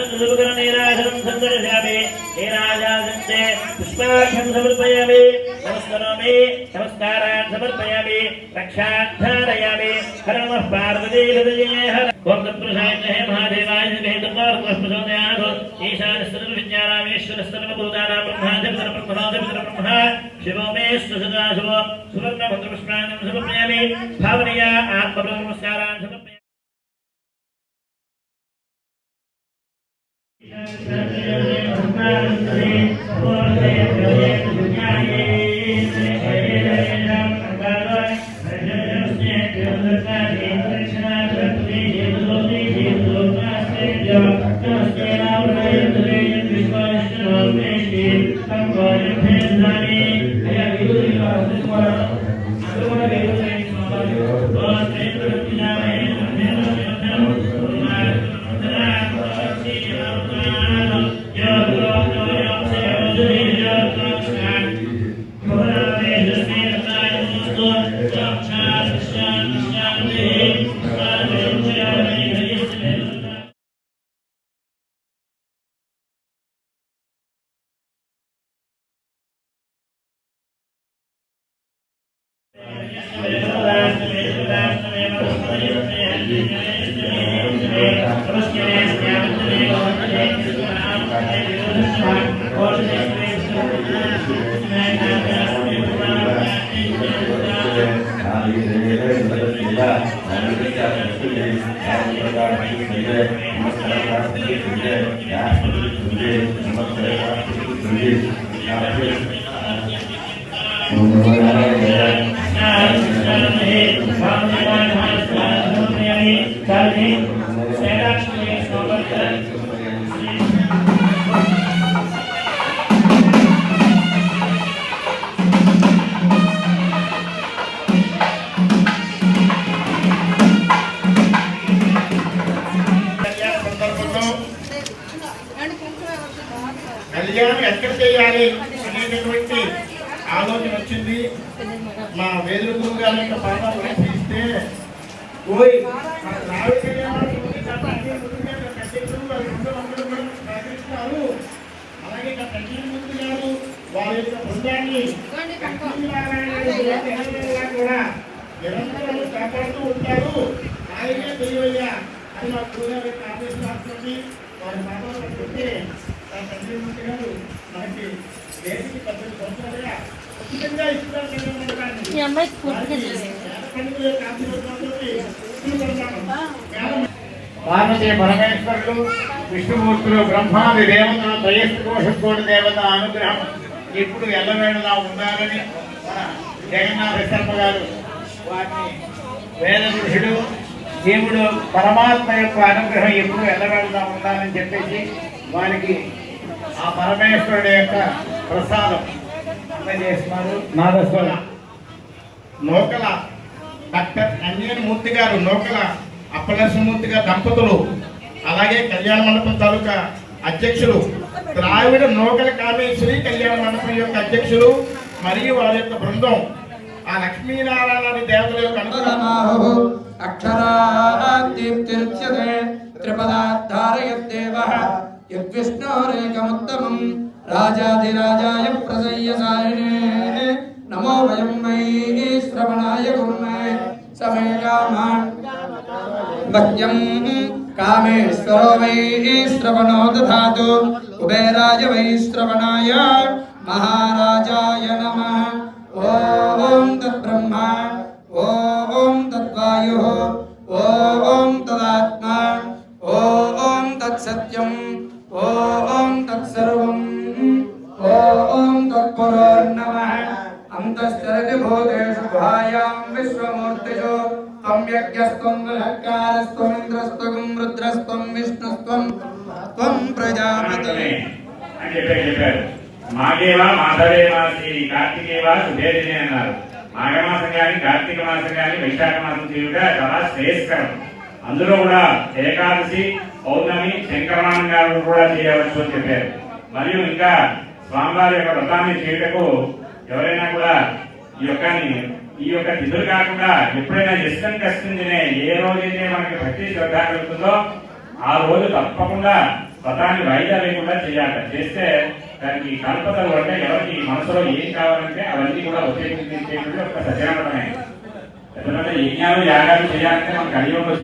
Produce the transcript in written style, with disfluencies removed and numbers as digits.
नीराजनं संदर्शयामि नीराजासन्ते पुष्पाक्षं समर्पयामि नमस्करोमि नमस्कारान् समर्पयामि रक्षाध्यारयामि हर नमः पार्वतीपतये हर ओम तत्पुरुषाय महादेवाय वेदपार्थप्रचोदयात् ईशानस्तर्वविद्यारामेश्वरस्तर्वभूतानां ब्रह्मादिपरब्रह्मा शिवो मे सदा शिवो सुवर्णभद्रपुष्पाणं समर्पयामि भावनया आत्मनमस्कारान् समर्पयामि కళ్యాణం ఎక్కడ చేయాలి అనేటటువంటి ఆలోచన వచ్చింది. మా వేదుల గురువు గారి యొక్క పాఠాలు పరిశీలిస్తే అలాగే మూర్తి గారు వారి యొక్క బృందాన్ని కూడా నిరంతరం కాపాడుతూ ఉంటారు. ఆయనే తెలివయ్యా అని మా గురువు గారి యొక్క ఆదేశం రాస్తుంది. వారి పాఠాలు పెట్టుకుంటే మూర్తి గారు మనకి దేశకి 18 సంవత్సరాలుగా ఖచ్చితంగా ఇస్తున్నారు. పార్వతీ పరమేశ్వరులు విష్ణుమూర్తులు బ్రహ్మాది దేవతలు త్రయస్కోటి దేవత అనుగ్రహం ఇప్పుడు ఎల్లవేళలా ఉండాలని మన జగన్నాథ శర్మ గారు వారిని వేద పురుషుడు దేవుడు పరమాత్మ యొక్క అనుగ్రహం ఎప్పుడు ఎల్లవేళలా ఉండాలని చెప్పేసి వారికి ఆ పరమేశ్వరుడు యొక్క ప్రసాదం అందజేస్తున్నారు. నాగస్వర నోకల డాక్టర్ అంజనేయ మూర్తి గారు, నోకల అప్పలక్ష్మమూర్తి గారు దంపతులు, అలాగే కళ్యాణ మండపం తాలూకా అధ్యక్షులు, ద్రావిడ నోకల కామేశ్వరి కళ్యాణ మండపం యొక్క అధ్యక్షులు మరియు వారి యొక్క బృందం ఆ లక్ష్మీనారాయణ దేవతల యొక్క యద్విష్ణోరేకముత్తమం రాజాధిరాజాయ ప్రసయ్యసారిణే నమో వయం వై శ్రవణాయ కుర్మే సమే కామాన్ భక్త్యం కామేశ్వరో వై శ్రవణో దధాతు కుబేరాయ వై శ్రవణాయ మహారాజాయ నమః. ఓం తద్బ్రహ్మ ఓం తద్వాయు ఓం తదాత్మా ఓం తత్సత్యం ఓం తత్సర్వం ఓం తత్పురోర్నమః. అంతశ్చరతి భూతేషు గుహాయాం విశ్వమూర్తిషు త్వం యజ్ఞస్త్వం వలక్కారస్త్వం ఇంద్రస్త్వం రుద్రస్త్వం విష్ణుస్త్వం త్వం ప్రజాపతి అని చెప్పారు. మాఘేవా మాధవేవాసి కార్తికేవా సుభేదిని అన్నారు. మాఘమాసం కానీ కార్తీక మాసం కానీ వైశాఖ మాసం చేయుట చాలా శ్రేయస్కరం. అందులో కూడా ఏకాదశి, పౌర్ణమి, శంకరమానం గారు కూడా చేయవచ్చు అని చెప్పారు. మరియు ఇంకా స్వామివారి యొక్క వ్రతాన్ని చేయుటకు ఎవరైనా కూడా ఈ యొక్క తిథులు కాకుండా ఎప్పుడైనా ఇష్టం కష్టం తినే ఏ రోజైతే మనకి భక్తి శ్రద్ధ కలుగుతుందో ఆ రోజు తప్పకుండా వ్రతాన్ని వాయిదా లేకుండా చేయాలి. చేస్తే దానికి కల్పతలు అంటే ఎవరికి మనసులో ఏం కావాలంటే అవన్నీ కూడా వచ్చేటువంటి ఒక సత్యనారాయణ. ఎందుకంటే యజ్ఞాలు యాగాలు చేయాలంటే మనకు కలియుగంలో